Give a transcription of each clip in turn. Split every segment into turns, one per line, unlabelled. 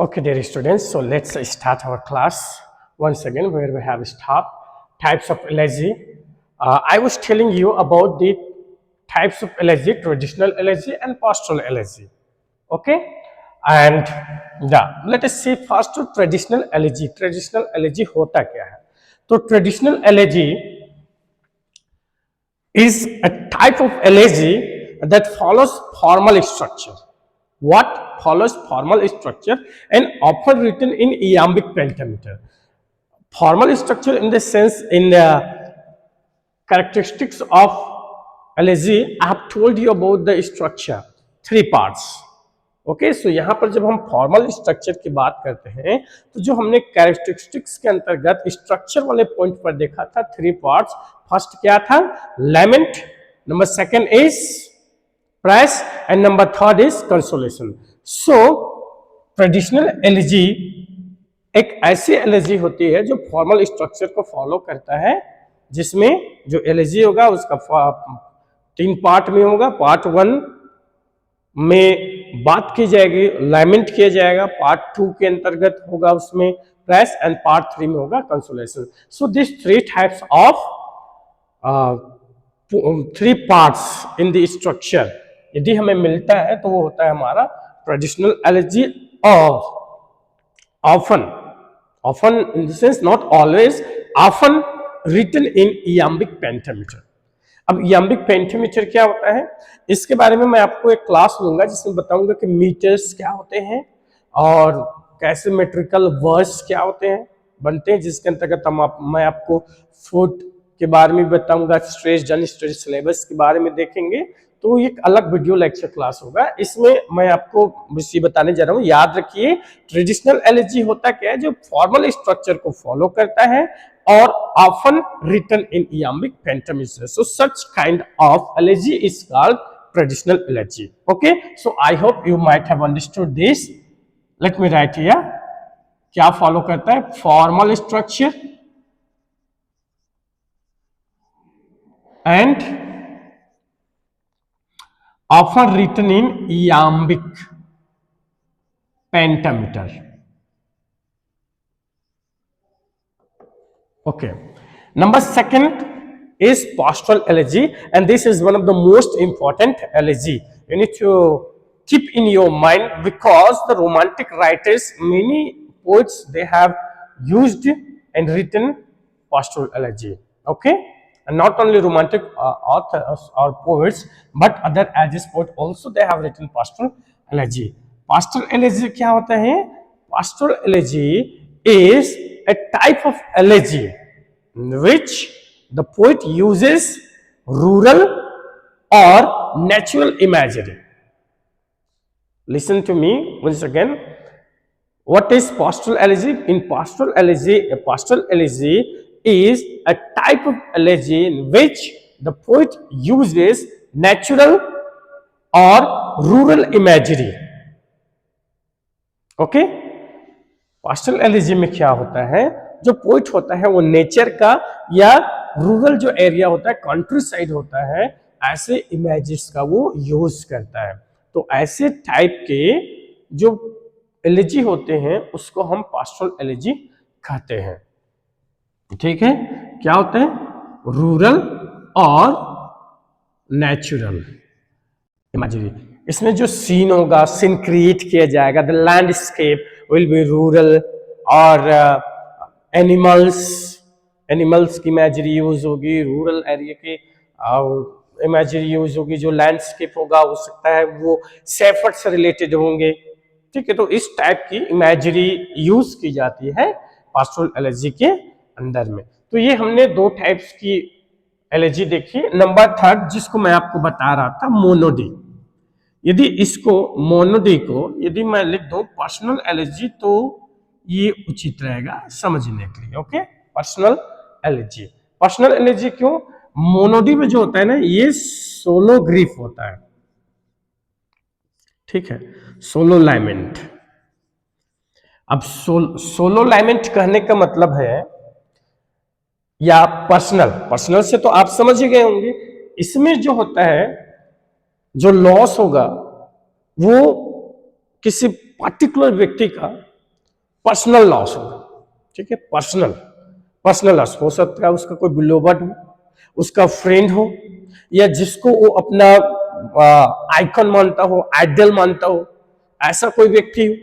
Okay, dear students, so let's start our class once again where we have stopped. Types of allergy. I was telling you about the types of allergy, traditional allergy and postural allergy. Okay, and yeah, let us see first to traditional allergy. Traditional allergy होता क्या है? तो traditional allergy is a type of allergy that follows formal structure. What follows formal structure and often written in iambic pentameter. Formal structure in the sense in the characteristics of allergy. I have told you about the structure, three parts. Okay so यहाँ पर जब हम formal structure की बात करते हैं तो जो हमने कैरेक्टरिस्टिक्स के अंतर्गत स्ट्रक्चर वाले पॉइंट पर देखा था थ्री पार्ट्स. फर्स्ट क्या था? Lament. Number second is praise and number third is consolation. So traditional elegy एक ऐसी एलर्जी होती है जो फॉर्मल स्ट्रक्चर को फॉलो करता है, जिसमें जो एलर्जी होगा उसका तीन पार्ट में होगा. पार्ट वन में बात की जाएगी, लैमेंट किया जाएगा. पार्ट टू के अंतर्गत होगा उसमें प्रेस एंड पार्ट थ्री में होगा consolation. So this three types of three parts in the structure यदि हमें मिलता है तो वो होता है हमारा ट्रेडिशनल एलर्जी. और often in the sense not always, often written in iambic pentameter. अब इयाम्बिक पेंटामीटर क्या होता है इसके बारे में मैं आपको एक क्लास लूंगा जिसमें बताऊंगा कि मीटर्स क्या होते हैं और कैसे मेट्रिकल वर्ड्स क्या होते हैं बनते हैं, जिसके अंतर्गत मैं आपको फुट के बारे में बताऊंगा, स्ट्रेस अनस्ट्रेस्ड सिलेबस के बारे में देखेंगे. तो एक अलग वीडियो लेक्चर क्लास होगा. इसमें मैं आपको ये बताने जा रहा हूँ. याद रखिए ट्रेडिशनल एलर्जी होता क्या है? जो फॉर्मल स्ट्रक्चर को फॉलो करता है or often written in iambic pentameter. So such kind of allergy is called traditional allergy. Okay, so I hope you might have understood this. Let me write here. क्या follow करता है? Formal structure and often written in iambic pentameter. Okay, number second is postural allergy, and this is one of the most important allergy you need to keep in your mind, because the romantic writers, many poets, they have used and written postural allergy. Okay, and not only romantic authors or poets but other as poets also they have written postural allergy. Postural allergy क्या होता है? Postural allergy is a type of allergy in which the poet uses rural or natural imagery. Listen to me once again. What is pastoral elegy? In pastoral elegy is a type of elegy in which the poet uses natural or rural imagery. Okay? Pastel elegy में क्या होता है? जो poet होता है वो nature का या रूरल जो एरिया होता है, कंट्री साइड होता है, ऐसे इमेजेस का वो यूज करता है. तो ऐसे टाइप के जो एलिजी होते हैं उसको हम पास्टल एलिजी कहते हैं. ठीक है, क्या होता है? रूरल और नेचुरल इमेजरी. इसमें जो सीन होगा, सीन क्रिएट किया जाएगा, the landscape will be rural, और एनिमल्स की इमेजरी यूज होगी, रूरल एरिया की इमेजरी यूज होगी. जो लैंडस्केप होगा हो सकता है वो सेफर्ट से रिलेटेड होंगे. ठीक है, तो इस टाइप की इमेजरी यूज की जाती है पास्टोरल एलर्जी के अंदर में. तो ये हमने दो टाइप्स की एलर्जी देखी. नंबर थर्ड जिसको मैं आपको बता रहा था, मोनोडी. यदि इसको मोनोडी को यदि मैं लिख दूं पर्सनल एलर्जी तो ये उचित रहेगा समझने के लिए. Okay, personal allergy. Personal allergy क्यों? मोनोडी में जो होता है ना, ये सोलो ग्रीफ होता है. ठीक है, सोलो लैमेंट. अब सोलो लैमेंट कहने का मतलब है, या पर्सनल से तो आप समझ ही गए होंगे. इसमें जो होता है, जो लॉस होगा वो किसी पर्टिकुलर व्यक्ति का पर्सनल लॉस होगा, ठीक है, पर्सनल लॉस हो सकता है, उसका कोई बिलोवर्ड हो, उसका फ्रेंड हो, या जिसको वो अपना आइकन मानता हो, आइडल मानता हो, ऐसा कोई व्यक्ति हो,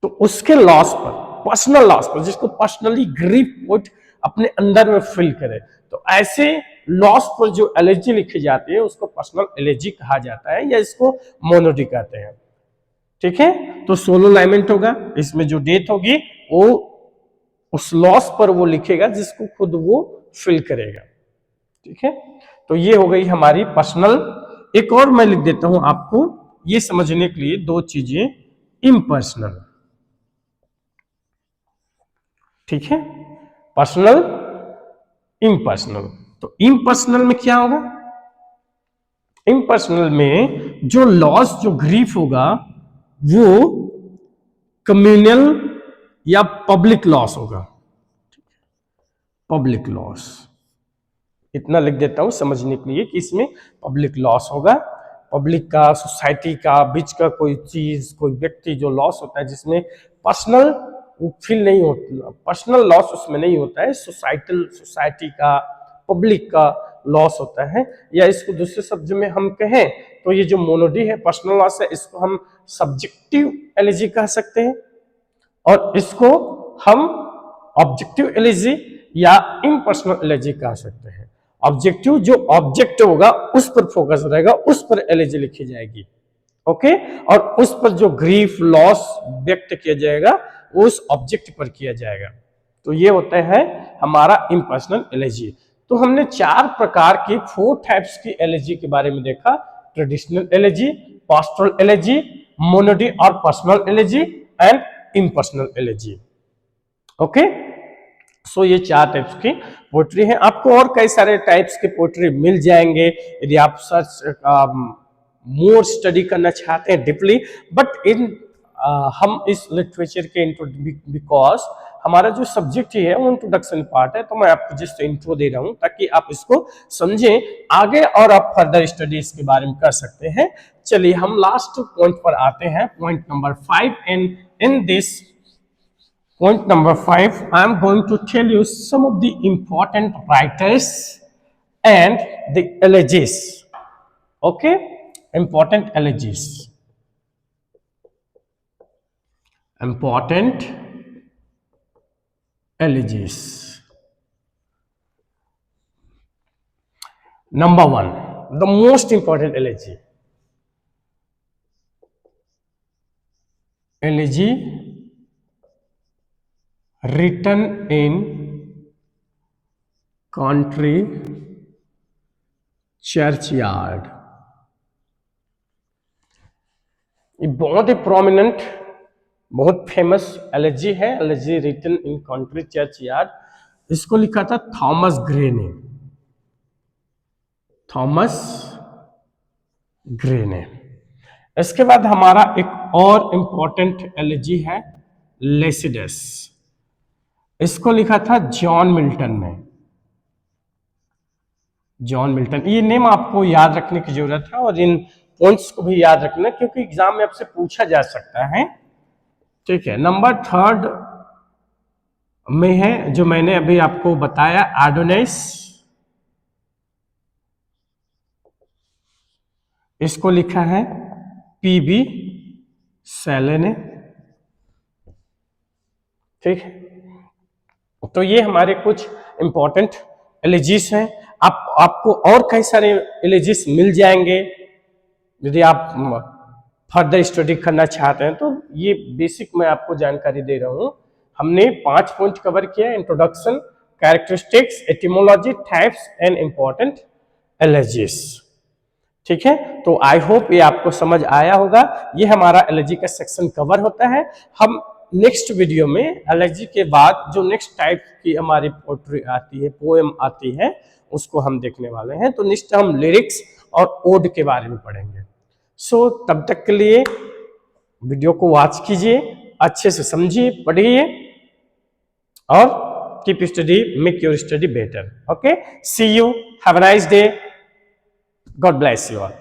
तो उसके लॉस पर, पर्सनल लॉस पर, जिसको पर्सनली ग्रीफ अपने अंदर में फील करे, तो ऐसे लॉस पर जो एलर्जी लिखी जाती है उसको पर्सनल एलर्जी कहा जाता है, या इसको मोनोडी कहते हैं, ठीक है। तो सोलो लाइमेंट होगा, इसमें जो डेथ होगी वो उस लॉस पर वो लिखेगा जिसको खुद वो फील करेगा, ठीक है। तो ये हो गई हमारी पर्सनल। एक और मैं लिख देता हूं आपको ये समझने के लिए दो चीजें, इम्पर्सनल, ठीक है, पर्सनल, इम्पर्सनल। तो इम्पर्सनल में क्या होगा, इम्पर्सनल में जो लॉस, जो ग्रीफ होगा वो कम्युनल या पब्लिक लॉस होगा, पब्लिक लॉस, इतना लिख देता हूं समझने के लिए कि इसमें पब्लिक लॉस होगा, पब्लिक का, सोसाइटी का, बीच का कोई चीज, कोई व्यक्ति जो लॉस होता है जिसमें पर्सनल फील नहीं होता, पर्सनल लॉस उसमें नहीं होता है, सोसाइटी का, पब्लिक का लॉस होता है। या इसको दूसरे शब्द में हम कहें तो ये जो मोनोडी है, पर्सनल लॉस है, इसको हम सब्जेक्टिव एलर्जी कह सकते हैं, और इसको हम ऑब्जेक्टिव एलर्जी या इम्पर्सनल एलर्जी कह सकते हैं। ऑब्जेक्टिव जो ऑब्जेक्ट होगा उस पर फोकस रहेगा, उस पर एलर्जी लिखी जाएगी, ओके, और उस पर जो ग्रीफ, लॉस व्यक्त किया जाएगा उस ऑब्जेक्ट पर किया जाएगा। तो ये होता है हमारा इम्पर्सनल एलर्जी। तो हमने 4 प्रकार की, 4 टाइप्स की एलर्जी के बारे में देखा, traditional elegy, pastoral elegy, monody और personal elegy and impersonal elegy, okay. So ये 4 टाइप्स की पोएट्री है। आपको और कई सारे टाइप्स के पोएट्री मिल जाएंगे यदि आप सर्च मोर स्टडी करना चाहते हैं डीपली, बट हम इस लिटरेचर के बिकॉज हमारा जो सब्जेक्ट ही है वो इंट्रोडक्शन पार्ट है, तो मैं आपको जस्ट इंट्रो दे रहा हूं ताकि आप इसको समझें आगे और आप फर्दर स्टडी इसके बारे में कर सकते हैं। चलिए हम लास्ट पॉइंट पर आते हैं, point number 5, and in this point number 5, I am going to tell you some of the important writers and the elegies. Okay, important elegies. Important elegies. Number 1, the most important elegy. Elegy written in country churchyard. ये बहुत ही prominent, बहुत famous elegy है, elegy written in country churchyard. इसको लिखा था Thomas Gray ने, Thomas Gray ने। इसके बाद हमारा एक और इंपॉर्टेंट एलर्जी है लेसिडस, इसको लिखा था जॉन मिल्टन ने, जॉन मिल्टन। ये नेम आपको याद रखने की जरूरत है और इन पॉइंट्स को भी याद रखना क्योंकि एग्जाम में आपसे पूछा जा सकता है, ठीक है। नंबर 3 में है जो मैंने अभी आपको बताया, एडोनिस, इसको लिखा है पीबी सेले ने, ठीक है। तो ये हमारे कुछ इंपॉर्टेंट एलिजीज हैं। आपको और कई सारे एलिजीज मिल जाएंगे यदि आप फर्दर स्टडी करना चाहते हैं। तो ये बेसिक मैं आपको जानकारी दे रहा हूं। हमने 5 पॉइंट कवर किया, introduction, characteristics, etymology, types and important allergies, ठीक है। तो आई होप ये आपको समझ आया होगा। ये हमारा एलर्जी का सेक्शन कवर होता है। हम नेक्स्ट वीडियो में एलर्जी के बाद जो नेक्स्ट टाइप की हमारी पोएट्री आती है, पोएम आती है, उसको हम देखने वाले हैं। तो नेक्स्ट हम लिरिक्स और ओड के बारे में पढ़ेंगे। सो तब तक के लिए वीडियो को वॉच कीजिए, अच्छे से समझिए, पढ़िए और keep study, make your study better. Okay, see you, have a nice day, God bless you all.